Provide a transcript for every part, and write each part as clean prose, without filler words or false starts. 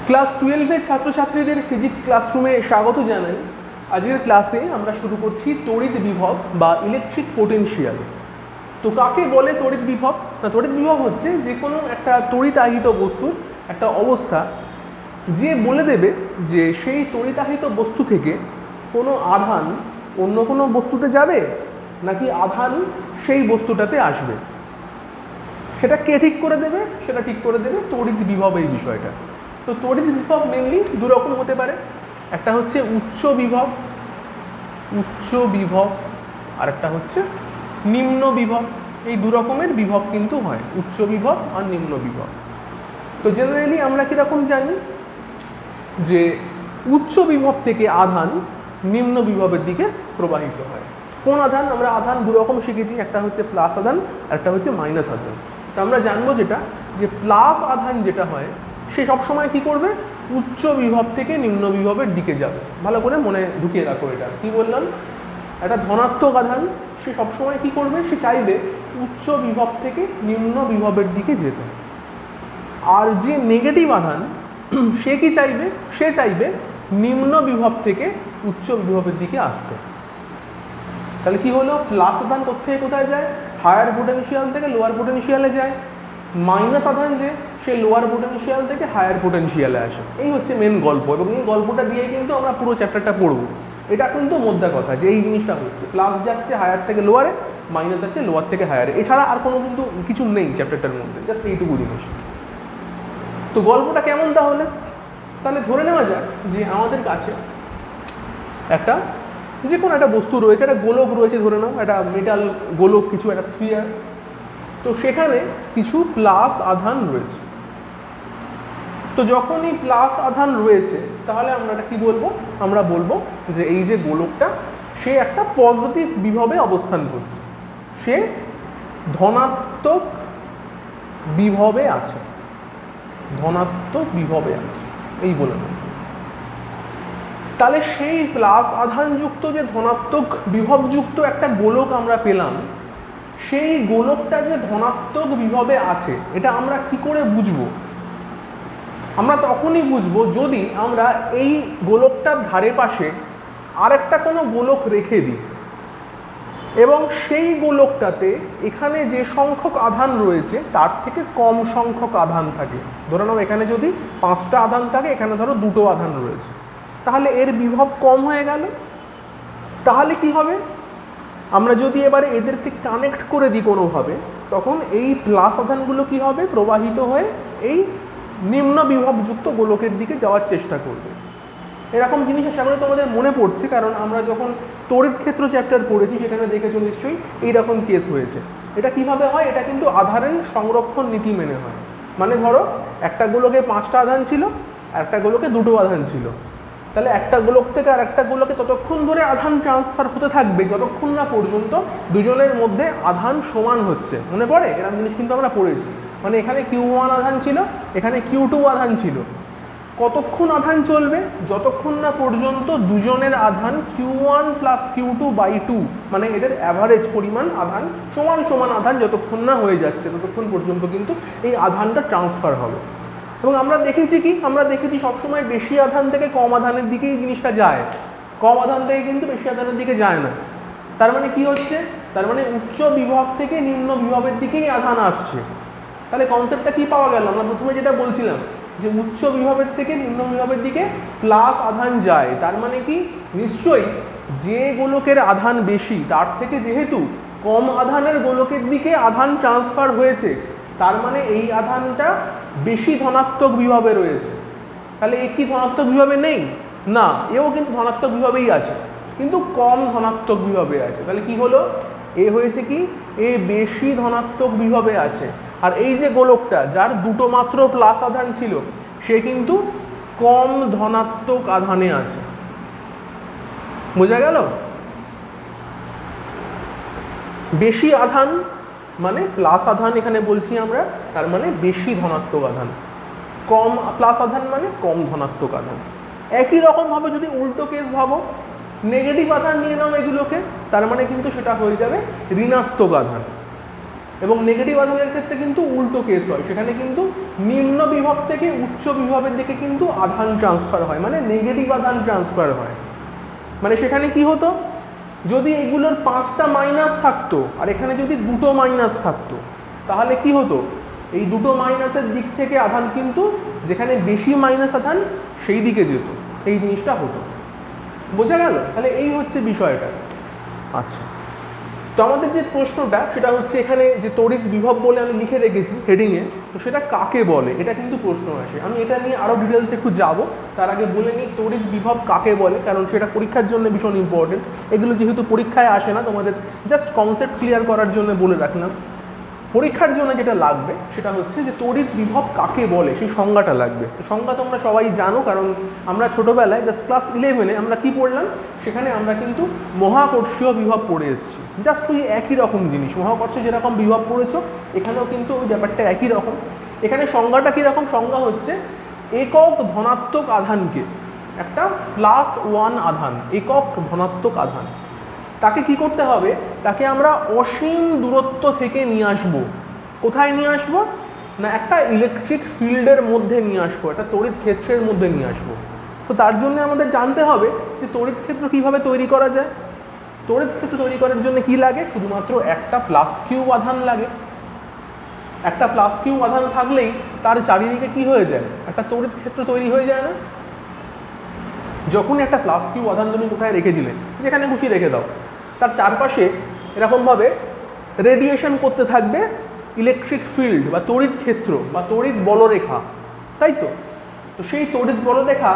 Class 12-এর ছাত্রছাত্রীদের physics ক্লাসরুমে স্বাগত জানাই। আজকের ক্লাসে আমরা শুরু করছি তড়িৎ বিভব বা ইলেকট্রিক পোটেনশিয়াল। তো কাকে বলে তড়িৎ বিভব? না, তড়িৎ বিভব হচ্ছে যে কোনো একটা তড়িতাহিত বস্তুর একটা অবস্থা যে বলে দেবে যে সেই তড়িতাহিত বস্তু থেকে কোনো আধান অন্য কোনো বস্তুতে যাবে নাকি আধান সেই বস্তুটাতে আসবে। সেটা কে ঠিক করে দেবে? সেটা ঠিক করে দেবে তড়িৎ বিভব এই বিষয়টা। তো তড়িৎ বিভব মেনলি দু রকম হতে পারে, একটা হচ্ছে উচ্চ বিভব আর একটা হচ্ছে নিম্ন বিভব। এই দু রকমের বিভব কিন্তু হয়, উচ্চ বিভব আর নিম্ন বিভব। তো জেনারেলি আমরা কীরকম জানি যে উচ্চ বিভব থেকে আধান নিম্ন বিভবের দিকে প্রবাহিত হয়। কোন আধান? আমরা আধান দু রকম শিখেছি, একটা হচ্ছে প্লাস আধান আর একটা হচ্ছে মাইনাস আধান। তো আমরা জানবো যেটা যে প্লাস আধান যেটা হয় সে সবসময় কী করবে? উচ্চ বিভব থেকে নিম্ন বিভবের দিকে যাবে। ভালো করে মনে ঢুকিয়ে রাখো এটা কি বললাম। একটা ধনাত্মক আধান সে সবসময় কী করবে? সে চাইবে উচ্চ বিভব থেকে নিম্ন বিভবের দিকে যেতে। আর যে নেগেটিভ আধান সে কি চাইবে? সে চাইবে নিম্ন বিভব থেকে উচ্চ বিভবের দিকে আসতে। তাহলে কি হলো? প্লাস আধান কোথায় কোথায় যায়? হায়ার পোটেনশিয়াল থেকে লোয়ার পোটেনশিয়ালে যায়। মাইনাস আধান যে সে লোয়ার পোটেনশিয়াল থেকে হায়ার পোটেনশিয়ালে আসে। এই হচ্ছে মেন গল্প, এবং এই গল্পটা দিয়ে কিন্তু আমরা পুরো চ্যাপ্টারটা পড়ব। এটা কিন্তু মোদ্দা কথা যে এই জিনিসটা হচ্ছে, প্লাস যাচ্ছে হায়ার থেকে লোয়ারে, মাইনাস যাচ্ছে লোয়ার থেকে হায়ারে। এছাড়া আর কোনো কিন্তু কিছু নেই চ্যাপ্টারটার মধ্যে, জাস্ট এইটুকু জিনিস। তো গল্পটা কেমন তাহলে? তাহলে ধরে নেওয়া যাক যে আমাদের কাছে একটা যে কোনো একটা বস্তু রয়েছে, একটা গোলক রয়েছে, ধরে নাও একটা মেটাল গোলক, কিছু একটা স্ফিয়ার। তো সেখানে কিছু প্লাস আধান রয়েছে। তো যখনই প্লাস আধান রয়েছে তাহলে আমরা এটা কী বলবো? আমরা বলবো যে এই যে গোলকটা সে একটা পজিটিভ বিভবে অবস্থান করছে, সে ধনাত্মক বিভবে আছে, ধনাত্মক বিভবে আছে এই বলে না। তাহলে সেই প্লাস আধানযুক্ত যে ধনাত্মক বিভবযুক্ত একটা গোলক আমরা পেলাম, সেই গোলকটা যে ধনাত্মক বিভবে আছে এটা আমরা কি করে বুঝবো? আমরা তখনই বুঝবো যদি আমরা এই গোলকটার ধারে পাশে আরেকটা কোনো গোলক রেখে দিই এবং সেই গোলকটাতে এখানে যে সংখ্যক আধান রয়েছে তার থেকে কম সংখ্যক আধান থাকে। ধরে নাও এখানে যদি 5টা আধান থাকে, এখানে ধরো 2টো আধান রয়েছে, তাহলে এর বিভব কম হয়ে গেল। তাহলে কি হবে? আমরা যদি এবারে এদেরকে কানেক্ট করে দিই কোনোভাবে, তখন এই প্লাস আধানগুলো কি হবে? প্রবাহিত হয়ে এই নিম্ন বিভবযুক্ত গোলকের দিকে যাওয়ার চেষ্টা করবে। এরকম জিনিস আশা করি তোমাদের মনে পড়ছে, কারণ আমরা যখন তড়িৎ ক্ষেত্র চ্যাপ্টার পড়েছি সেখানে দেখেছো নিশ্চয়ই এইরকম কেস হয়েছে। এটা কিভাবে হয়? এটা কিন্তু আধানের সংরক্ষণ নীতি মেনে হয়। মানে ধরো একটা গোলকে 5টা আধান ছিল, একটা গোলকে 2টো আধান ছিল, তাহলে একটা গোলক থেকে আর একটা গোলকে ততক্ষণ ধরে আধান ট্রান্সফার হতে থাকবে যতক্ষণ না পর্যন্ত দুজনের মধ্যে আধান সমান হচ্ছে। মনে পড়ে? এরকম জিনিস কিন্তু আমরা পড়েছি। মানে এখানে Q1 আধান ছিল, এখানে Q2 আধান ছিল। কতক্ষণ আধান চলবে? যতক্ষণ না পর্যন্ত দুজনের আধান Q1 + Q2/2, মানে এদের অ্যাভারেজ পরিমাণ আধান সমান সমান আধান যতক্ষণ না হয়ে যাচ্ছে ততক্ষণ পর্যন্ত কিন্তু এই আধানটা ট্রান্সফার হবে। এবং আমরা দেখেছি কি? আমরা দেখেছি সবসময় বেশি আধান থেকে কম আধানের দিকেই জিনিসটা যায়, কম আধান থেকে কিন্তু বেশি আধানের দিকে যায় না। তার মানে কি হচ্ছে? তার মানে উচ্চ বিভব থেকে নিম্ন বিভবের দিকেই আধান আসছে। তাহলে কনসেপ্টটা কি পাওয়া গেল? আমরা প্রথমে যেটা বলছিলাম যে উচ্চ বিভবের থেকে নিম্ন বিভবের দিকে প্লাস আধান যায়, তার মানে কি? নিশ্চয়ই যে গোলকের আধান বেশি তার থেকে যেহেতু কম আধানের গোলকের দিকে আধান ট্রান্সফার হয়েছে, তার মানে এই আধানটা বেশি ধনাত্মক বিভবে রয়েছে। তাহলে এ কি ধনাত্মক বিভবে নেই? না, এও কিন্তু ধনাত্মক বিভবেই আছে, কিন্তু কম ধনাত্মক বিভবে আছে। তাহলে কি হলো? এ হয়েছে কি? এ বেশি ধনাত্মক বিভবে আছে। আর এই যে গোলকটা যার 2টো মাত্র প্লাস আধান ছিল সে কিন্তু কম ধনাত্মক আধানে আছে। বোঝা গেল? বেশি আধান মানে প্লাস আধান এখানে বলছি আমরা, তার মানে বেশি ধনাত্মক আধান। কম প্লাস আধান মানে কম ধনাত্মক আধান। একই রকমভাবে যদি উল্টো কেস ভাবো, নেগেটিভ আধান নিয়ে নাও এগুলোকে, তার মানে কিন্তু সেটা হয়ে যাবে ঋণাত্মক আধান। এবং নেগেটিভ আধানের ক্ষেত্রে কিন্তু উল্টো কেস হয়, সেখানে কিন্তু নিম্ন বিভব থেকে উচ্চ বিভবের দিকে কিন্তু আধান ট্রান্সফার হয়, মানে নেগেটিভ আধান ট্রান্সফার হয়। মানে সেখানে কি হতো, যদি এগুলোর 5টা মাইনাস থাকতো আর এখানে যদি 2টো মাইনাস থাকতো, তাহলে কি হতো, এই 2টো মাইনাসের দিক থেকে আধান কিন্তু যেখানে বেশি মাইনাস আধান সেই দিকে যেত, এই জিনিসটা হতো। বোঝা গেল? তাহলে এই হচ্ছে বিষয়টা। আচ্ছা, তো আমাদের যে প্রশ্নটা সেটা হচ্ছে এখানে যে তড়িৎ বিভব বলে আমি লিখে রেখেছি হেডিংয়ে, তো সেটা কাকে বলে, এটা কিন্তু প্রশ্ন আসে। আমি এটা নিয়ে আরও ডিটেলস একটু যাবো, তার আগে বলে নিই তড়িৎ বিভব কাকে বলে, কারণ সেটা পরীক্ষার জন্য ভীষণ ইম্পর্টেন্ট। এগুলো যেহেতু পরীক্ষায় আসে না, তোমাদের জাস্ট কনসেপ্ট ক্লিয়ার করার জন্য বলে রাখলাম। পরীক্ষার জন্য যেটা লাগবে সেটা হচ্ছে যে তড়িৎ বিভব কাকে বলে, সেই সংজ্ঞাটা লাগবে। তো সংজ্ঞা তোমরা সবাই জানো, কারণ আমরা ছোটোবেলায় জাস্ট ক্লাস 11-এ আমরা কি পড়লাম, সেখানে আমরা কিন্তু মহাকর্ষীয় বিভব পড়ে এসেছি। জাস্ট ওই একই রকম জিনিস, মহাকর্ষে যেরকম বিভব পড়েছো এখানেও কিন্তু ওই ব্যাপারটা একই রকম। এখানে সংজ্ঞাটা কীরকম, সংজ্ঞা হচ্ছে একক ধনাত্মক আধানকে, একটা +1 আধান, একক ধনাত্মক আধান, তাকে কি করতে হবে, তাকে আমরা অসীম দূরত্ব থেকে নিয়ে আসবো। কোথায় নিয়ে আসবো না, একটা ইলেকট্রিক ফিল্ডের মধ্যে নিয়ে আসবো, একটা তড়িৎ ক্ষেত্রের মধ্যে নিয়ে আসবো। তো তার জন্য আমাদের জানতে হবে যে তড়িৎ ক্ষেত্র কীভাবে তৈরি করা যায়। তড়িৎ ক্ষেত্র তৈরি করার জন্য কি লাগে, শুধুমাত্র একটা +q আধান লাগে। একটা +q আধান থাকলেই তার চারিদিকে কি হয়ে যায়, একটা তড়িৎ ক্ষেত্র তৈরি হয়ে যায় না। যখনই একটা +q আধান তুমি কোথায় রেখে দিলে, যেখানে খুশি রেখে দাও, তার চারপাশে এরকমভাবে রেডিয়েশন করতে থাকবে ইলেকট্রিক ফিল্ড বা তড়িৎ ক্ষেত্র বা তড়িৎ বলরেখা, তাই তো? তো সেই তড়িৎ বলরেখা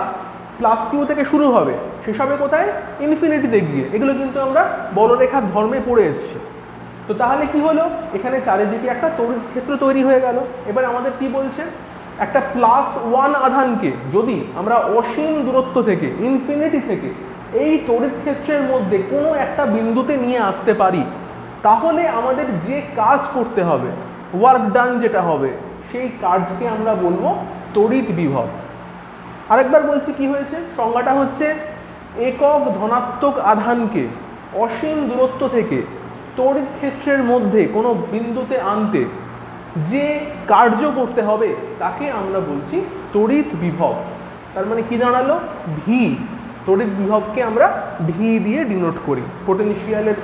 +q থেকে শুরু হবে, শেষ হবে কোথায়, ইনফিনিটিতে গিয়ে। এগুলো কিন্তু আমরা বলরেখার ধর্মে পড়ে এসেছি। তো তাহলে কি হলো, এখানে চারিদিকে একটা তড়িৎ ক্ষেত্র তৈরি হয়ে গেল। এবার আমাদের কি বলছে, একটা +1 আধানকে যদি আমরা অসীম দূরত্ব থেকে, ইনফিনিটি থেকে এই তড়িৎ ক্ষেত্রের মধ্যে কোনো একটা বিন্দুতে নিয়ে আসতে পারি, তাহলে আমাদের যে কাজ করতে হবে, ওয়ার্ক ডান যেটা হবে, সেই কাজকে আমরা বলবো তড়িৎ বিভব। আরেকবার বলছি কি হয়েছে, সংজ্ঞাটা হচ্ছে একক ধনাত্মক আধানকে অসীম দূরত্ব থেকে তড়িৎ ক্ষেত্রের মধ্যে কোনো বিন্দুতে আনতে যে কার্য করতে হবে তাকে আমরা বলছি তড়িৎ বিভব। তার মানে কি দাঁড়ালো, ভি। তড়িৎ বিভবকে আমরা ভি দিয়ে ডিনোট করি, পোটেনশিয়ালের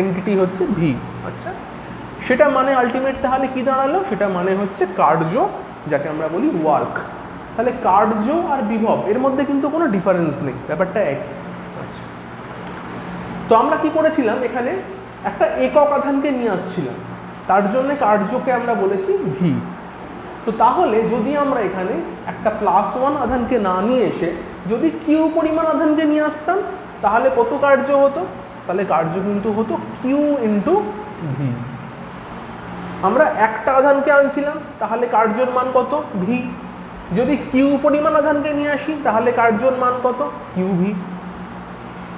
এন্টিটি হচ্ছে ভি। আচ্ছা, সেটা মানে আলটিমেট তাহলে কি দাঁড়ালো, সেটা মানে হচ্ছে কার্য, যাকে আমরা বলি ওয়ার্ক। তাহলে কার্য আর বিভব এর মধ্যে কিন্তু কোনো ডিফারেন্স নেই, ব্যাপারটা একই। আচ্ছা, তো আমরা কি করেছিলাম, এখানে একটা একক আধানকে নিয়ে আসছিলাম, তার জন্য কার্যকে আমরা বলেছি ভি। তো তাহলে যদি আমরা এখানে একটা +1 আধানকে না নিয়ে এসে যদি কিউ পরিমাণ আধানকে নিয়ে আসতাম, তাহলে কত কার্য হতো, তাহলে কার্য কিন্তু হতো কিউ ইন্টু ভি। আমরা একটা আধানকে আনছিলাম, তাহলে কার্যর মান কত, ভি। যদি কিউ পরিমাণ আধানকে নিয়ে আসি, তাহলে কার্যর মান কত, কিউ ভি।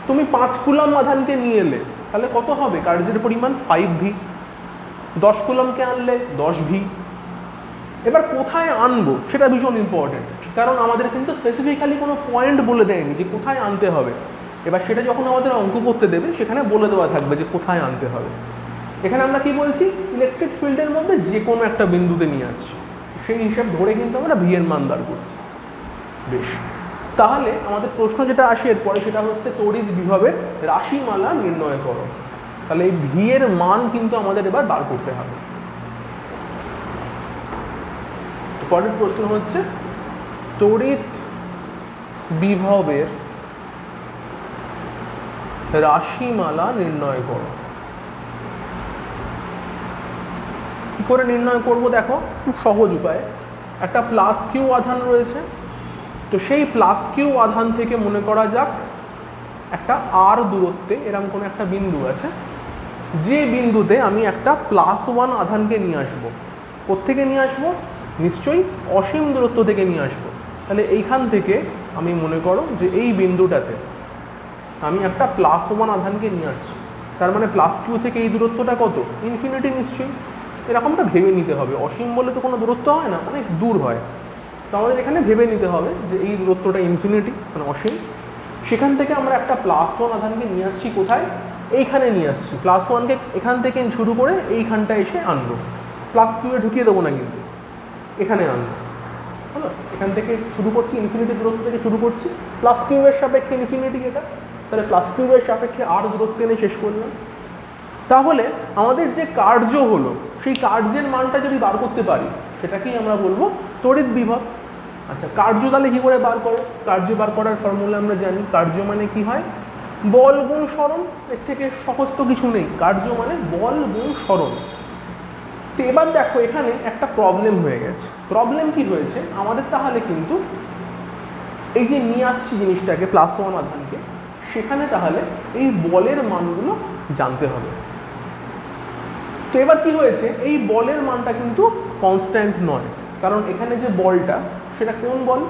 তুমি 5 কুলম আধানকে নিয়ে এলে, তাহলে কত হবে কার্যের পরিমাণ, 5V। 10 কুলমকে আনলে 10V। এবার কোথায় আনবো সেটা ভীষণ ইম্পর্টেন্ট, কারণ আমাদের কিন্তু স্পেসিফিক্যালি কোনো পয়েন্ট বলে দেয়নি যে কোথায় আনতে হবে। এবার সেটা যখন আমাদের অঙ্ক করতে দেবে, সেখানে বলে দেওয়া থাকবে যে কোথায় আনতে হবে। এখানে আমরা কি বলছি, ইলেকট্রিক ফিল্ডের মধ্যে যে কোনো একটা বিন্দুতে নিয়ে আসছি, সেই হিসাব ধরে কিন্তু আমরা ভি এর মান বার করছি। বেশ, তাহলে আমাদের প্রশ্ন যেটা আসে এরপরে সেটা হচ্ছে তড়িৎ বিভবের রাশিমালা নির্ণয় করো। তাহলে এই ভি এর মান কিন্তু আমাদের এবার বার করতে হবে। পরের প্রশ্ন হচ্ছে তড়িৎ বিভবের রাশিমালা নির্ণয় করো। কি করে নির্ণয় করব, দেখো খুব সহজ উপায়। একটা +q আধান রয়েছে, তো সেই +q আধান থেকে মনে করা যাক একটা r দূরত্বে এরকম কোনো একটা বিন্দু আছে, যে বিন্দুতে আমি একটা +1 আধানকে নিয়ে আসবো। কোত্থেকে নিয়ে আসবো, নিশ্চয়ই অসীম দূরত্ব থেকে নিয়ে আসবো। তাহলে এইখান থেকে আমি মনে করো যে এই বিন্দুটাতে আমি একটা +1 আধানকে নিয়ে আসছি, তার মানে +q থেকে এই দূরত্বটা কত, ইনফিনিটি নিশ্চয়ই। এরকমটা ভেবে নিতে হবে, অসীম বলে তো কোনো দূরত্ব হয় না, অনেক দূর হয়। তো আমাদের এখানে ভেবে নিতে হবে যে এই দূরত্বটা ইনফিনিটি, মানে অসীম। সেখান থেকে আমরা একটা +1 আধানকে নিয়ে আসছি কোথায়, এইখানে নিয়ে আসছি, প্লাস ওয়ানকে এখান থেকে শুরু করে এইখানটা এসে আনবো, প্লাস কিউয়ে ঢুকিয়ে দেবো না কিন্তু, এখানে আনবো। হলো, এখান থেকে শুরু করছি, ইনফিনিটি দূরত্ব থেকে শুরু করছি, প্লাস কিউবের সাপেক্ষে ইনফিনিটি এটা, তাহলে প্লাস কিউবের সাপেক্ষে আর দূরত্ব এনে শেষ করলাম। তাহলে আমাদের যে কার্য হলো সেই কার্যের মানটা যদি বার করতে পারি সেটাকেই আমরা বলবো তড়িৎ বিভব। আচ্ছা, কার্য তাহলে কী করে বার করে? কার্য বার করার ফর্মুলা আমরা জানি, কার্য মানে কি হয়? বল গুণ সরণ, এর থেকে সহজ তো কিছু নেই, কার্য মানে বল গুণ সরণ। তো এবার দেখো এখানে একটা প্রবলেম হয়ে গেছে। প্রবলেম কি হয়েছে আমাদের? তাহলে কিন্তু এই যে নিয়ে আসছি জিনিসটাকে প্লাস ওয়ান আধানকে, সেখানে তাহলে এই বলের মানগুলো জানতে হবে। তো এবার কি হয়েছে, এই বলের মানটা কিন্তু কনস্ট্যান্ট নয়, কারণ এখানে যে বলটা সেটা কোন বল?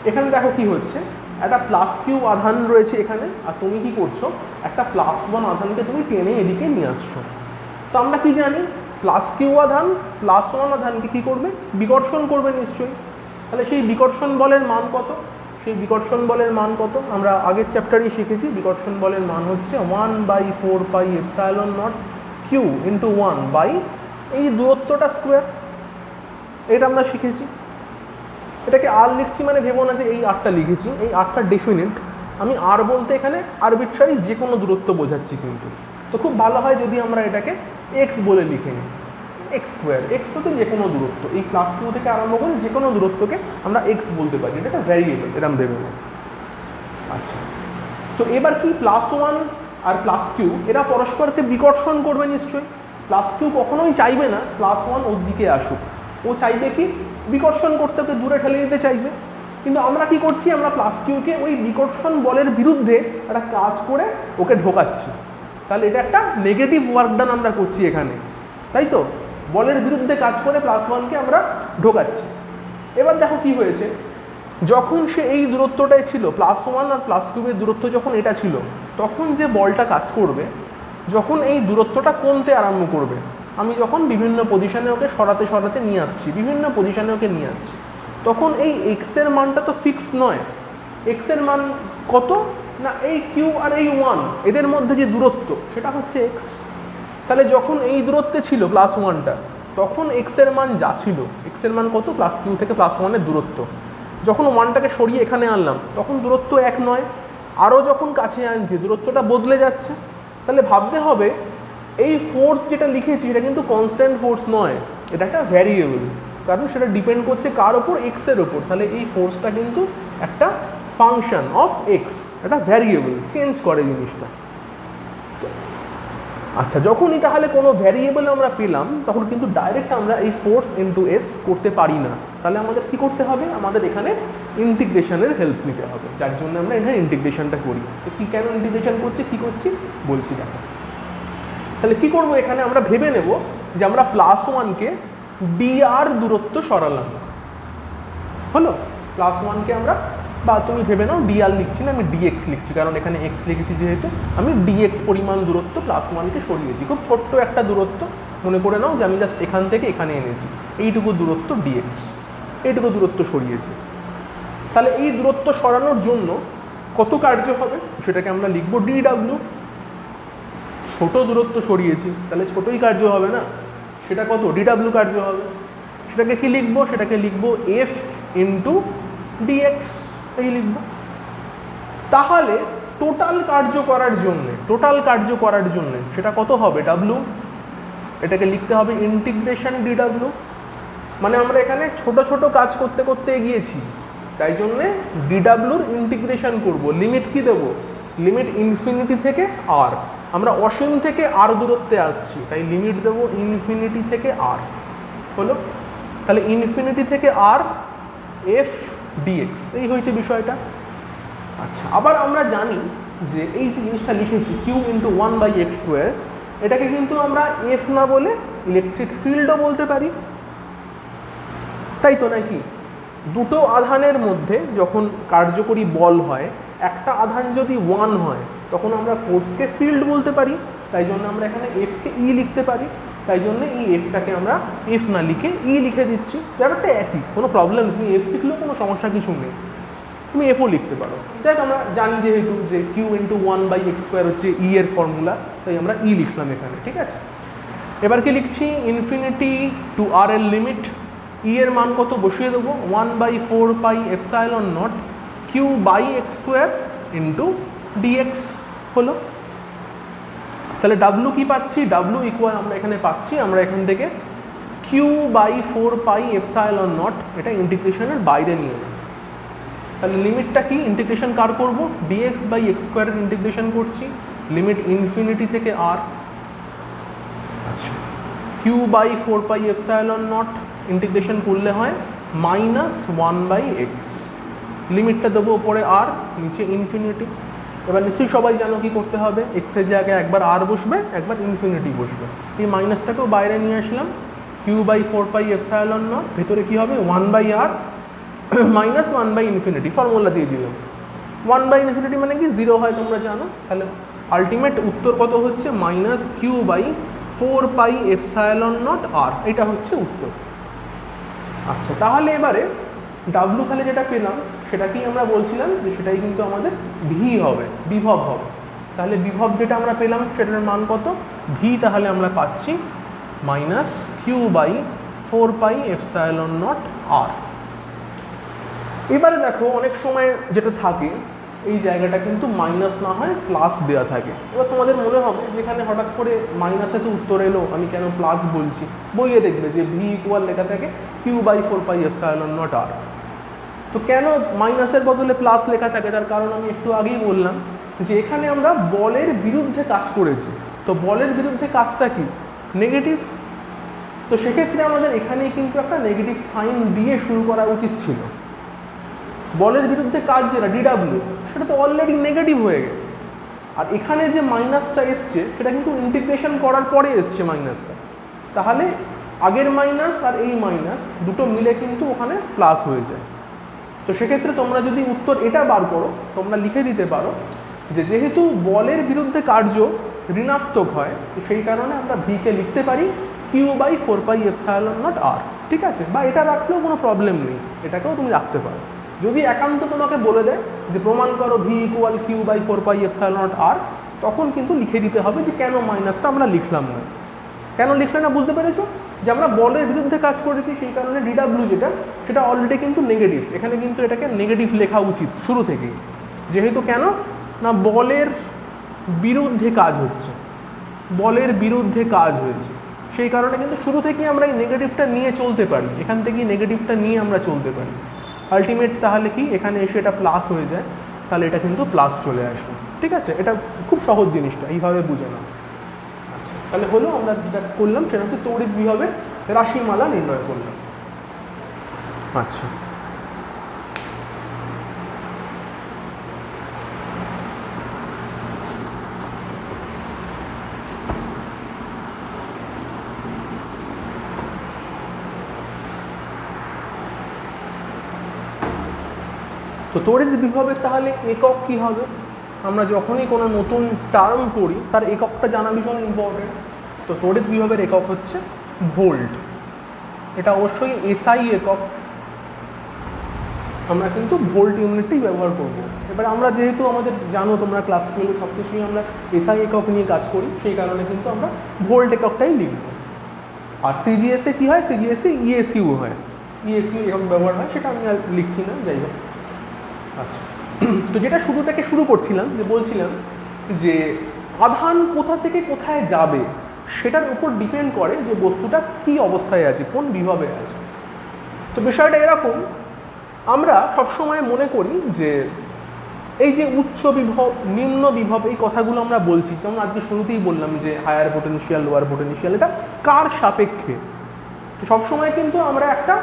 এখানে দেখো কি হচ্ছে, একটা প্লাস কিউ আধান রয়েছে এখানে, আর তুমি কি করছো, একটা প্লাস ওয়ান আধানকে তুমি টেনে এদিকে নিয়ে আসছো। তো আমরা কি জানি, প্লাস কিউ আধান প্লাস ওয়ান আধানকে কি করবে? বিকর্ষণ করবে নিশ্চয়ই। তাহলে সেই বিকর্ষণ বলের মান কত? সেই বিকর্ষণ বলের মান কত আমরা আগের চ্যাপ্টারেই শিখেছি। বিকর্ষণ বলের মান হচ্ছে 1/4πε0 কিউ ইন্টু 1 বাই এই দূরত্বটা স্কোয়ার, এটা আমরা শিখেছি। এটাকে আর লিখছি মানে ভেবো না যে এই আরটা লিখেছি, এই আরটা ডেফিনিট। আমি আর বলতে এখানে আরবিট্রারি যে কোনো দূরত্ব বোঝাচ্ছি কিন্তু। তো খুব ভালো হয় যদি আমরা এটাকে এক্স বলে লিখে নিই, এক্স স্কোয়ার। এক্স হচ্ছে যে কোনো দূরত্ব, এই প্লাস কিউ থেকে আরম্ভ করে যে কোনো দূরত্বকে আমরা এক্স বলতে পারি, এটা একটা ভ্যারিয়েবল, এরম ভেবে নেই। আচ্ছা, তো এবার কি প্লাস ওয়ান আর প্লাস কিউ এরা পরস্পরকে বিকর্ষণ করবে নিশ্চয়ই। প্লাস কিউ কখনোই চাইবে না প্লাস ওয়ান ওর দিকে আসুক, ও চাইবে কি বিকর্ষণ করতে, ওকে দূরে ঠেলে দিতে চাইবে। কিন্তু আমরা কি করছি, আমরা প্লাস কিউকে ওই বিকর্ষণ বলের বিরুদ্ধে একটা কাজ করে ওকে ঢোকাচ্ছি। তাহলে এটা একটা নেগেটিভ ওয়ার্ক ডান আমরা করছি এখানে, তাই তো? বলের বিরুদ্ধে কাজ করে প্লাস ওয়ানকে আমরা ঢোকাচ্ছি। এবার দেখো কি হয়েছে, যখন সে এই দূরত্বটাই ছিল, প্লাস ওয়ান আর প্লাস কিউবের দূরত্ব যখন এটা ছিল, তখন যে বলটা কাজ করবে, যখন এই দূরত্বটা কমতে আরম্ভ করবে, আমি যখন বিভিন্ন পজিশনে ওকে সরাতে সরাতে নিয়ে আসছি, বিভিন্ন পজিশনে ওকে নিয়ে আসছি, তখন এই এক্সের মানটা তো ফিক্স নয়। এক্সের মান কত না, এই কিউ আর এই ওয়ান এদের মধ্যে যে দূরত্ব সেটা হচ্ছে এক্স। তাহলে যখন এই দূরত্বে ছিল প্লাস ওয়ানটা, তখন এক্সের মান যা ছিল, এক্সের মান কত? প্লাস কিউ থেকে প্লাস ওয়ানের দূরত্ব। যখন ওয়ানটাকে সরিয়ে এখানে আনলাম তখন দূরত্ব এক নয়, আরও যখন কাছে আনছি দূরত্বটা বদলে যাচ্ছে। তাহলে ভাবতে হবে এই ফোর্স যেটা লিখেছি এটা কিন্তু কনস্ট্যান্ট ফোর্স নয়, এটা একটা ভ্যারিয়েবল, কারণ সেটা ডিপেন্ড করছে কার ওপর? এক্সের ওপর। তাহলে এই ফোর্সটা কিন্তু একটা ফাংশন অফ এক্স, একটা ভ্যারিয়েবল, চেঞ্জ করে জিনিসটা। আচ্ছা, যখনই তাহলে কোনো ভ্যারিয়েবল আমরা পেলাম তখন কিন্তু ডাইরেক্ট আমরা এই ফোর্স ইন্টু এস করতে পারি না। তাহলে আমাদের কি করতে হবে? আমাদের এখানে ইন্টিগ্রেশনের হেল্প নিতে হবে, যার জন্য আমরা এখানে ইন্টিগ্রেশনটা করি। তো কি কেন ইন্টিগ্রেশন করছি, কি করছি বলছি দেখো। তাহলে কি করব, এখানে আমরা ভেবে নেব যে আমরা প্লাস ওয়ানকে ডিআর দূরত্ব সরালাম। হলো, প্লাস ওয়ানকে আমরা, বা তুমি ভেবে নাও ডিআর লিখছি না, আমি ডিএক্স লিখছি, কারণ এখানে এক্স লিখেছি যেহেতু, আমি ডিএক্স পরিমাণ দূরত্ব প্লাস ওয়ানকে সরিয়েছি। খুব ছোট্ট একটা দূরত্ব, মনে করে নাও যে আমি জাস্ট এখান থেকে এখানে এনেছি, এইটুকু দূরত্ব ডিএক্স, এইটুকু দূরত্ব সরিয়েছি। তাহলে এই দূরত্ব সরানোর জন্য কত কার্য হবে সেটাকে আমরা লিখব ডিডাব্লিউ। ছোট দূরত্ব সরিয়েছি তাহলে ছোটই কার্য হবে না, সেটা কত? ডিডাব্লিউ কার্য হবে। সেটাকে কি লিখবো? সেটাকে লিখবো এফ ইন্টু ডিএক্স, এই লিখবো। তাহলে টোটাল কার্য করার জন্যে সেটা কত হবে? ডাব্লিউ। এটাকে লিখতে হবে ইন্টিগ্রেশন ডিডাব্লিউ। মানে আমরা এখানে ছোট ছোট কাজ করতে করতে এগিয়েছি, তাই জন্যে ডিডাব্লিউর ইন্টিগ্রেশন করব। লিমিট কি দেবো? লিমিট ইনফিনিটি থেকে আর, আমরা অসীম থেকে আর দূরত্বে আসছি, তাই লিমিট দেবো ইনফিনিটি থেকে আর। হলো, তাহলে ইনফিনিটি থেকে আর এফ ডিএক্স, এই হয়েছে বিষয়টা। আচ্ছা, আবার আমরা জানি যে এই যে জিনিসটা লিখেছি কিউ ইন্টু 1/x², এটাকে কিন্তু আমরা এফ না বলে ইলেকট্রিক ফিল্ডও বলতে পারি, তাই তো নাকি? দুটো আধানের মধ্যে যখন কার্যকরী বল হয়, একটা আধান যদি 1 হয় তখন আমরা ফোর্সকে ফিল্ড বলতে পারি, তাই জন্য আমরা এখানে এফকে ই লিখতে পারি। তাই জন্য এই এফটাকে আমরা এফ না লিখে ই লিখে দিচ্ছি। ব্যাপারটা একই, কোনো প্রবলেম নেই, তুমি এফ লিখলেও কোনো সমস্যা কিছু নেই। তুমি এফও লিখতে পারো। যাই আমরা জানি যেহেতু যে কিউ ইন্টু 1/x² হচ্ছে ই এর ফর্মুলা, তাই আমরা ই লিখলাম এখানে, ঠিক আছে। এবার কি লিখছি, ইনফিনিটি টু আর এর লিমিট, ই এর মান কত বসিয়ে দেবো 1/4πε0 q/x² ইন্টু ডিএক্স হলো। তাহলে ডাব্লু কি পাচ্ছি, ডাব্লু ইকুয়াল আমরা এখানে পাচ্ছি, আমরা এখান থেকে q/4πε0 এটা ইন্টিগ্রেশনের বাইরে নিয়ে নেব। তাহলে লিমিটটা কি, ইন্টিগ্রেশন কার করবো, dx/x² এর ইন্টিগ্রেশন করছি, লিমিট ইনফিনিটি থেকে আর। আচ্ছা, q/4πε0 ইন্টিগ্রেশন করলে হয় -1/x, লিমিটটা দেবো ওপরে আর, নিচে ইনফিনিটি। এবার নিশ্চয়ই সবাই জানো কি করতে হবে, এক্সের জায়গায় একবার আর বসবে, একবার ইনফিনিটি বসবে। এই মাইনাসটাকেও বাইরে নিয়ে আসলাম, q/4πε0 ভেতরে কি হবে 1/r মাইনাস 1/∞, ফর্মুলা দিয়ে দিলাম। 1/∞ মানে কি 0 হয় তোমরা জানো, তাহলে আলটিমেট উত্তর কত হচ্ছে -q/4πε0 r, এটা হচ্ছে উত্তর। আচ্ছা, তাহলে এবারে ডাব্লু তাহলে যেটা পেলাম সেটা কি আমরা বলছিলাম যে সেটাই কিন্তু আমাদের ভি হবে, বিভব হবে। তাহলে বিভব যেটা আমরা পেলাম সেটার মান কত, ভি তাহলে আমরা পাচ্ছি -q/4πε0 r। এবারে দেখো অনেক সময় যেটা থাকে এই জায়গাটা কিন্তু মাইনাস না হয় প্লাস দেওয়া থাকে। এবার তোমাদের মনে হবে যেখানে হঠাৎ করে মাইনাসে তো উত্তর এলো, আমি কেন প্লাস বলছি, বইয়ে দেখবে যে ভি ইকুয়াল লেখা থাকে q/4πε0 r। তো কেন মাইনাসের বদলে প্লাস লেখা থাকে, তার কারণ আমি একটু আগেই বললাম যে এখানে আমরা বলের বিরুদ্ধে কাজ করেছি। তো বলের বিরুদ্ধে কাজটা কি, নেগেটিভ। তো সেক্ষেত্রে আমাদের এখানেই কিন্তু একটা নেগেটিভ সাইন দিয়ে শুরু করা উচিত ছিল। বলের বিরুদ্ধে কাজ যেটা ডিডাব্লিউ, সেটা তো অলরেডি নেগেটিভ হয়ে গেছে। আর এখানে যে মাইনাসটা এসছে সেটা কিন্তু ইন্টিগ্রেশন করার পরে এসছে মাইনাসটা, তাহলে আগের মাইনাস আর এই মাইনাস দুটো মিলে কিন্তু ওখানে প্লাস হয়ে যায়। তো সেক্ষেত্রে তোমরা যদি উত্তর এটা বার করো, তোমরা লিখে দিতে পারো যে যেহেতু বলের বিরুদ্ধে কার্য ঋণাত্মক হয়, তো সেই কারণে আমরা ভিকে লিখতে পারি q/4πε0 r, ঠিক আছে। বা এটা রাখলেও কোনো প্রবলেম নেই, এটাকেও তুমি রাখতে পারো। যদি একান্ত তোমাকে বলে দেয় যে প্রমাণ করো ভি ইকুয়াল q/4πε0 r, তখন কিন্তু লিখে দিতে হবে যে কেন মাইনাসটা আমরা লিখলাম না। কেন লিখলে না বুঝতে পেরেছো, যে আমরা বলের বিরুদ্ধে কাজ করেছি, সেই কারণে ডিডাব্লিউ যেটা সেটা অলরেডি কিন্তু নেগেটিভ। এখানে কিন্তু এটাকে নেগেটিভ লেখা উচিত শুরু থেকেই, যেহেতু কেন না বলের বিরুদ্ধে কাজ হচ্ছে, বলের বিরুদ্ধে কাজ হয়েছে, সেই কারণে কিন্তু শুরু থেকেই আমরা এই নেগেটিভটা নিয়ে চলতে পারি, এখান থেকেই নেগেটিভটা নিয়ে আমরা চলতে পারি। আলটিমেট তাহলে কি এখানে এসে এটা প্লাস হয়ে যায়, তাহলে এটা কিন্তু প্লাস চলে আসবে, ঠিক আছে। এটা খুব সহজ জিনিসটা, এইভাবে বুঝে নাও। আচ্ছা, তাহলে হলো আমরা যেটা করলাম সেটা হচ্ছে তড়িৎ বিভবের রাশিমালা নির্ণয় করলাম। আচ্ছা, তো তড়িৎ বিভবের তাহলে একক কি হবে, আমরা যখনই কোনো নতুন টার্ম পড়ি তার এককটা জানা ভীষণ ইম্পর্টেন্ট। তো তড়িৎ বিভবের একক হচ্ছে ভোল্ট, এটা অবশ্যই এসআই একক, আমরা কিন্তু ভোল্ট ইউনিটই ব্যবহার করব। এবার আমরা যেহেতু আমাদের জানো তোমরা ক্লাস 12 সব কিছুই আমরা এসআই একক নিয়ে কাজ করি, সেই কারণে কিন্তু আমরা ভোল্ট এককটাই লিখব। আর সিজিএসে কী হয়, সিজিএসে ইএসইউ হয়, ইএসইউ একক ব্যবহার হয়, সেটা আমি আর লিখছি না, যাই হোক। আচ্ছা, তো যেটা শুরু থেকে শুরু করছিলাম, যে বলছিলাম যে আধান কোথা থেকে কোথায় যাবে সেটার উপর ডিপেন্ড করে যে বস্তুটা কি অবস্থায় আছে, কোন বিভবে আছে। তো বিষয়টা এরকম, আমরা সবসময় মনে করি যে এই যে উচ্চ বিভব নিম্ন বিভব এই কথাগুলো আমরা বলছি, যেমন আজকে শুরুতেই বললাম যে হায়ার পোটেনশিয়াল লোয়ার পোটেনশিয়াল, এটা কার সাপেক্ষে। তো সবসময় কিন্তু আমরা একটা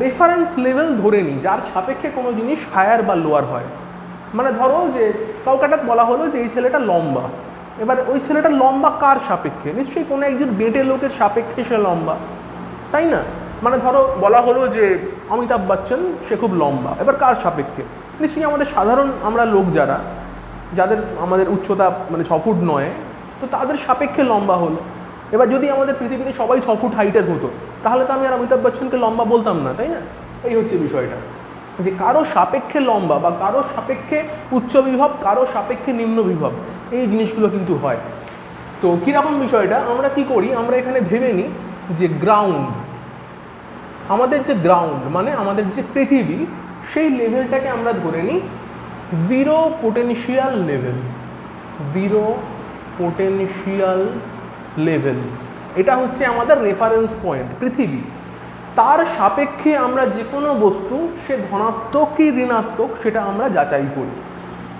রেফারেন্স লেভেল ধরে নিই যার সাপেক্ষে কোনো জিনিস হায়ার বা লোয়ার হয়। মানে ধরো যে কাউকে বলা হলো যে এই ছেলেটা লম্বা, এবার ওই ছেলেটা লম্বা কার সাপেক্ষে, নিশ্চয়ই কোনো একজন বেটে লোকের সাপেক্ষে সে লম্বা, তাই না। মানে ধরো বলা হলো যে অমিতাভ বচ্চন সে খুব লম্বা, এবার কার সাপেক্ষে, নিশ্চয়ই আমাদের সাধারণ আমরা লোক যারা, যাদের আমাদের উচ্চতা মানে 6 ফুট নয়, তো তাদের সাপেক্ষে লম্বা হলো। এবার যদি আমাদের পৃথিবীতে সবাই 6 ফুট হাইটের হতো, তাহলে তো আমি আর অমিতাভ বচ্চনকে লম্বা বলতাম না, তাই না। এই হচ্ছে বিষয়টা। যে কারো সাপেক্ষে লম্বা বা কারো সাপেক্ষে উচ্চ বিভব, কারো সাপেক্ষে নিম্ন বিভব, এই জিনিসগুলো কিন্তু হয়। তো কীরকম বিষয়টা, আমরা কি করি, আমরা এখানে ভেবে নিই যে গ্রাউন্ড, আমাদের যে গ্রাউন্ড মানে আমাদের যে পৃথিবী, সেই লেভেলটাকে আমরা ধরে নিই zero potential level. Zero potential level, এটা হচ্ছে আমাদের রেফারেন্স পয়েন্ট পৃথিবী। তার সাপেক্ষে আমরা যে কোনো বস্তু, সে ধনাত্মক কি ঋণাত্মক, সেটা আমরা যাচাই করি।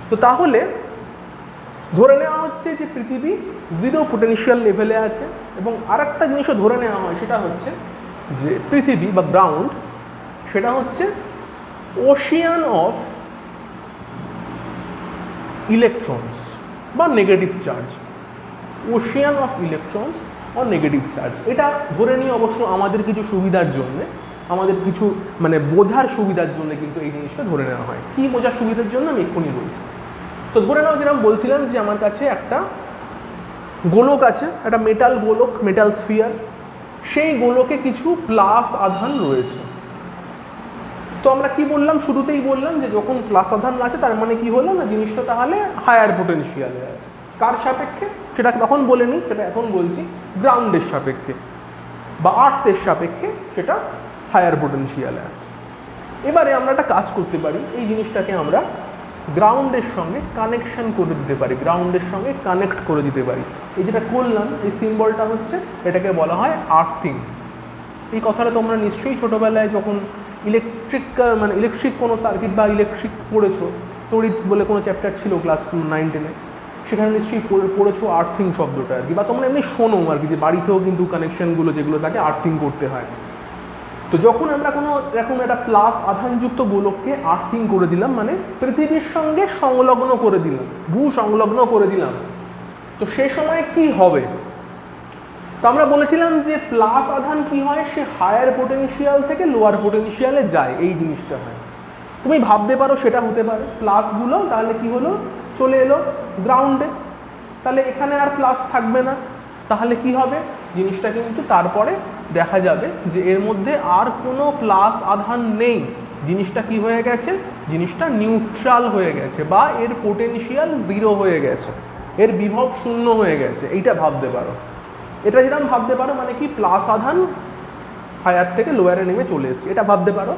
তো তাহলে ধরে নেওয়া হচ্ছে যে পৃথিবী জিরো পোটেনশিয়াল লেভেলে আছে, এবং আরেকটা জিনিসও ধরে নেওয়া হয়, সেটা হচ্ছে যে পৃথিবী বা গ্রাউন্ড, সেটা হচ্ছে ওশিয়ান অফ ইলেকট্রনস বা negative charge. Ocean of electrons or negative charge, এটা ধরে নিয়ে অবশ্য আমাদের কিছু সুবিধার জন্যে, আমাদের কিছু মানে বোঝার সুবিধার জন্য কিন্তু এই জিনিসটা ধরে নেওয়া হয়। কী বোঝার সুবিধার জন্য আমি এক্ষুনি বলছি। তো ধরে নাও, যেরকম বলছিলাম যে আমার কাছে একটা গোলক আছে, একটা মেটাল গোলক, মেটাল স্ফিয়ার, সেই গোলকে কিছু প্লাস আধান রয়েছে। তো আমরা কি বললাম, শুরুতেই বললাম যে যখন প্লাস আধান আছে তার মানে কি হলো না, জিনিসটা তাহলে হায়ার পোটেনশিয়ালে আছে। কার সাপেক্ষে সেটা তখন বলিনি, সেটা এখন বলছি, গ্রাউন্ডের সাপেক্ষে বা আর্থের সাপেক্ষে সেটা হায়ার পোটেনশিয়ালে আছে। এবারে আমরা একটা কাজ করতে পারি, এই জিনিসটাকে আমরা গ্রাউন্ডের সঙ্গে কানেকশন করে দিতে পারি, গ্রাউন্ডের সঙ্গে কানেক্ট করে দিতে পারি। এই যেটা করলাম, এই সিম্বলটা হচ্ছে, এটাকে বলা হয় আর্থিং। এই কথাটা তোমরা নিশ্চয়ই ছোটোবেলায় যখন ইলেকট্রিক কোনো সার্কিট বা ইলেকট্রিক পড়েছো, তড়িৎ বলে কোনো চ্যাপ্টার ছিল ক্লাস 9-10-এ, সেখানে নিশ্চয়ই পড়েছো আর্থিং শব্দটা আর কি, বা তোমরা এমনি শোনো আর কি, যে বাড়িতেও কিন্তু কানেকশানগুলো যেগুলো থাকে আর্থিং করতে হয়। তো যখন আমরা কোনো এরকম একটা প্লাস আধানযুক্ত গোলককে আর্থিং করে দিলাম, মানে পৃথিবীর সঙ্গে সংলগ্ন করে দিলাম, সংলগ্ন করে দিলাম, তো সে সময় কি হবে? তো আমরা বলেছিলাম যে প্লাস আধান কি হয়, সে হায়ার পোটেনশিয়াল থেকে লোয়ার পোটেনশিয়ালে যায়, এই জিনিসটা হয়। তুমি ভাবতে পারো সেটা হতে পারে প্লাসগুলো তাহলে কি হলো, চলে এলো গ্রাউন্ডে, তাহলে এখানে আর প্লাস থাকবে না, তাহলে কি হবে, জিনিসটা কিন্তু তারপরে দেখা যাবে যে এর মধ্যে আর কোনো প্লাস আধান নেই, জিনিসটা কি হয়ে গেছে, জিনিসটা নিউট্রাল হয়ে গেছে, বা এর পোটেনশিয়াল জিরো হয়ে গেছে, এর বিভব শূন্য হয়ে গেছে, এইটা ভাবতে পারো। এটা যেরকম ভাবতে পারো, মানে কি প্লাস আধান হায়ার থেকে লোয়ারে নেমে চলে এসেছে, এটা ভাবতে পারো।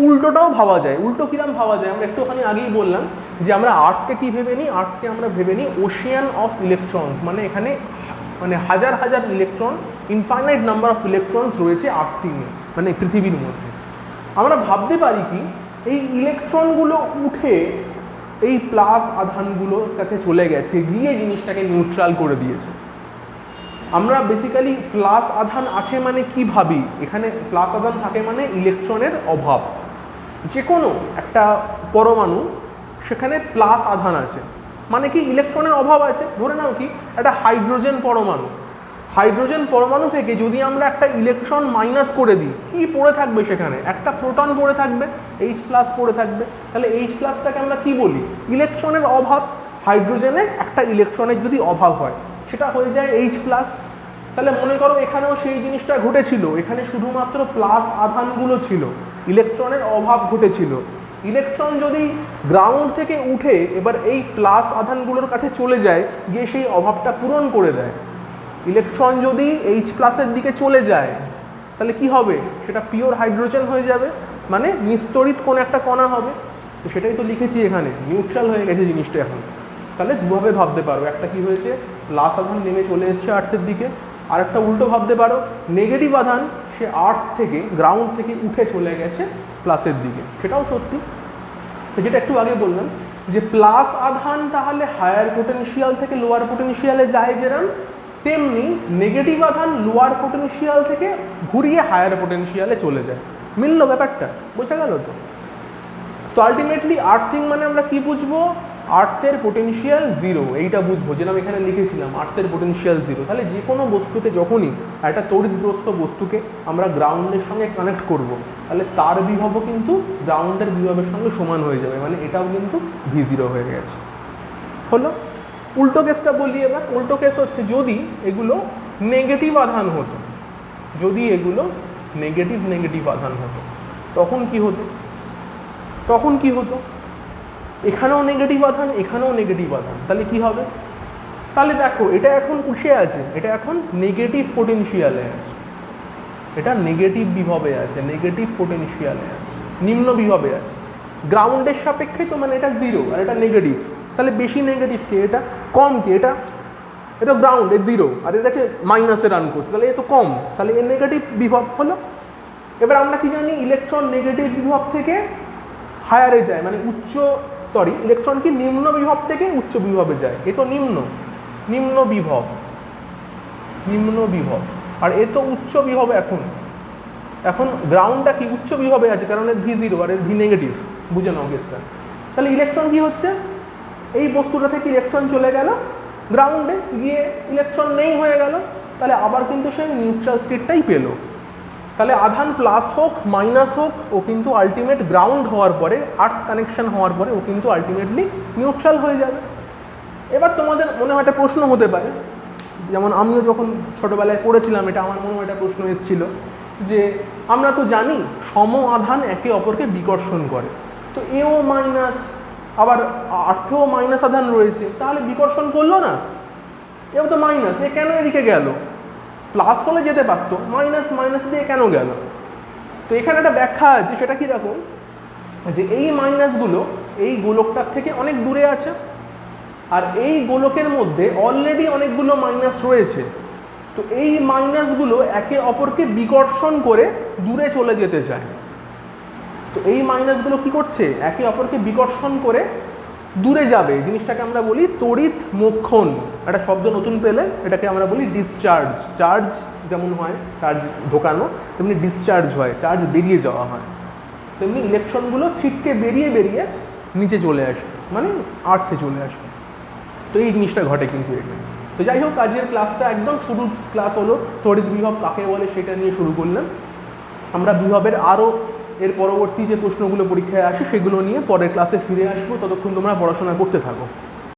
উল্টোটাও ভাবা যায়। উল্টো কিরম ভাবা যায়, আমরা একটুখানি আগেই বললাম যে আমরা আর্থকে কি ভেবে নিই, আর্থকে আমরা ভেবে নিই ওশিয়ান অফ ইলেকট্রনস, মানে এখানে মানে হাজার হাজার electron, infinite number of electrons রয়েছে আর্থিংয়ে, মানে পৃথিবীর মধ্যে। আমরা ভাবতে পারি কি, এই ইলেকট্রনগুলো উঠে এই প্লাস আধানগুলোর কাছে চলে গেছে, গিয়ে জিনিসটাকে নিউট্রাল করে দিয়েছে। আমরা বেসিক্যালি প্লাস আধান আছে মানে কি ভাবি, এখানে প্লাস আধান থাকে মানে ইলেকট্রনের অভাব। যে কোনো একটা পরমাণু, সেখানে প্লাস আধান আছে মানে কি ইলেকট্রনের অভাব আছে। ধরে নাও কি একটা হাইড্রোজেন পরমাণু, হাইড্রোজেন পরমাণু থেকে যদি আমরা একটা ইলেকট্রন মাইনাস করে দিই, কি পড়ে থাকবে সেখানে, একটা প্রোটন পড়ে থাকবে, H+ পড়ে থাকবে। তাহলে H+টাকে আমরা কি বলি, ইলেকট্রনের অভাব। হাইড্রোজেনে একটা ইলেকট্রনের যদি অভাব হয়, সেটা হয়ে যায় H+। তাহলে মনে করো এখানেও সেই জিনিসটা ঘটেছিল, এখানে শুধুমাত্র প্লাস আধানগুলো ছিল, ইলেকট্রনের অভাব ঘটেছিল। ইলেকট্রন যদি গ্রাউন্ড থেকে উঠে এবার এই প্লাস আধানগুলোর কাছে চলে যায়, গিয়ে সেই অভাবটা পূরণ করে দেয়। ইলেকট্রন যদি H+ দিকে চলে যায়, তাহলে কি হবে, সেটা পিওর হাইড্রোজেন হয়ে যাবে, মানে নিস্তড়িত কোন একটা কণা হবে। তো সেটাই তো লিখেছি এখানে, নিউট্রাল হয়ে গেছে জিনিসটা এখন। তাহলে দুভাবে ভাবতে পারো, একটা কি হয়েছে, প্লাস আধান নেমে চলে এসছে আর্থের দিকে, আর একটা উল্টো ভাবতে পারো, নেগেটিভ আধান সে আর্থ থেকে, গ্রাউন্ড থেকে উঠে চলে গেছে প্লাসের দিকে, সেটাও সত্যি। তো যেটা একটু আগে বললাম যে প্লাস আধান তাহলে হায়ার পোটেনশিয়াল থেকে লোয়ার পোটেনশিয়ালে যায়, যেরকম তেমনি নেগেটিভ আধান লোয়ার পোটেনশিয়াল থেকে ঘুরিয়ে হায়ার পোটেনশিয়ালে চলে যায়। মিলল ব্যাপারটা, বোঝা গেল তো? তো আলটিমেটলি আর্থিং মানে আমরা কি বুঝবো, আর্থের পোটেনশিয়াল জিরো, এইটা বুঝবো, যেরকম এখানে লিখেছিলাম আর্থের পোটেনশিয়াল জিরো। তাহলে যে কোনো বস্তুকে যখনই, একটা তড়িৎগ্রস্ত বস্তুকে আমরা গ্রাউন্ডের সঙ্গে কানেক্ট করব, তাহলে তার বিভবও কিন্তু গ্রাউন্ডের বিভবের সঙ্গে সমান হয়ে যাবে, মানে এটাও কিন্তু V0 হয়ে গেছে। হলো? উল্টো কেসটা বলি এবার। উল্টো কেস হচ্ছে যদি এগুলো নেগেটিভ আধান হতো, যদি এগুলো নেগেটিভ আধান হতো, তখন কি হতো, তখন কি হতো, এখানেও নেগেটিভ আধান, এখানেও নেগেটিভ আধান, তাহলে কি হবে? তাহলে দেখো এটা এখন কিসে আছে, এটা এখন নেগেটিভ পোটেনশিয়ালে আছে, এটা নেগেটিভ বিভবে আছে, নেগেটিভ পোটেনশিয়ালে আছে, নিম্ন বিভবে আছে। গ্রাউন্ডের সাপেক্ষে তো মানে এটা জিরো আর এটা নেগেটিভ, তাহলে বেশি নেগেটিভ কে, এটা কম কে, এটা গ্রাউন্ড, এ জিরো আর এর কাছে মাইনাসে রান করছে, তাহলে এ তো কম, তাহলে এর নেগেটিভ বিভব হলো। এবার আমরা কি জানি, ইলেকট্রন নেগেটিভ বিভব থেকে হায়ারে যায়, মানে ইলেকট্রন কি নিম্ন বিভব থেকে উচ্চ বিভবে যায়, এ তো নিম্ন বিভব আর এ তো উচ্চ বিভবে। এখন গ্রাউন্ডটা কি উচ্চ বিভবে আছে, কারণ এর ভি জিরো আর এর ভি নেগেটিভ, বুঝে নাও কেসটা। তাহলে ইলেকট্রন কি হচ্ছে, এই বস্তুটা থেকে ইলেকট্রন চলে গেল গ্রাউন্ডে, গিয়ে ইলেকট্রন নেই হয়ে গেল, তাহলে আবার কিন্তু সেই নিউট্রাল স্টেটটাই পেলো। তাহলে আধান প্লাস হোক মাইনাস হোক, ও কিন্তু আলটিমেট গ্রাউন্ড হওয়ার পরে, আর্থ কানেকশন হওয়ার পরে ও কিন্তু আলটিমেটলি নিউট্রাল হয়ে যাবে। এবার তোমাদের মনে হয় একটা প্রশ্ন হতে পারে, যেমন আমিও যখন ছোটোবেলায় পড়েছিলাম এটা আমার মনে হয় একটা প্রশ্ন এসেছিল, যে আমরা তো জানি সম আধান একে অপরকে বিকর্ষণ করে, তো এও মাইনাস, আবার আর্থেও মাইনাস আধান রয়েছে, তাহলে বিকর্ষণ করলো না, এও তো মাইনাস, এ কেন এদিকে গেল? প্লাস হলে যেতে পারতো, মাইনাস দিয়ে কেন গেল? তো এখানে একটা ব্যাখ্যা আছে, সেটা কীরকম, যে এই মাইনাসগুলো এই গোলকটার থেকে অনেক দূরে আছে, আর এই গোলকের মধ্যে অলরেডি অনেকগুলো মাইনাস রয়েছে, তো এই মাইনাসগুলো একে অপরকে বিকর্ষণ করে দূরে চলে যেতে চায়। তো এই মাইনাসগুলো কি করছে, একে অপরকে বিকর্ষণ করে দূরে যাবে, জিনিসটাকে আমরা বলি তড়িৎ মোক্ষণ। একটা শব্দ নতুন পেলে, এটাকে আমরা বলি ডিসচার্জ। চার্জ যেমন হয়, চার্জ ঢোকানো, তেমনি ডিসচার্জ হয়, চার্জ বেরিয়ে যাওয়া হয়, তেমনি ইলেকট্রনগুলো ছিটকে বেরিয়ে নিচে চলে আসে, মানে আর্থে চলে আসে। তো এই জিনিসটা ঘটে কিন্তু এখানে। তো যাই হোক, আজকের ক্লাসটা একদম শুরু ক্লাস হলো, তড়িৎ বিভব কাকে বলে সেটা নিয়ে শুরু করলাম। আমরা বিভবের আরও এর পরবর্তী যে প্রশ্নগুলো পরীক্ষায় আসে সেগুলো নিয়ে পরের ক্লাসে ফিরে আসবো, ততক্ষণ তোমরা পড়াশোনা করতে থাকো।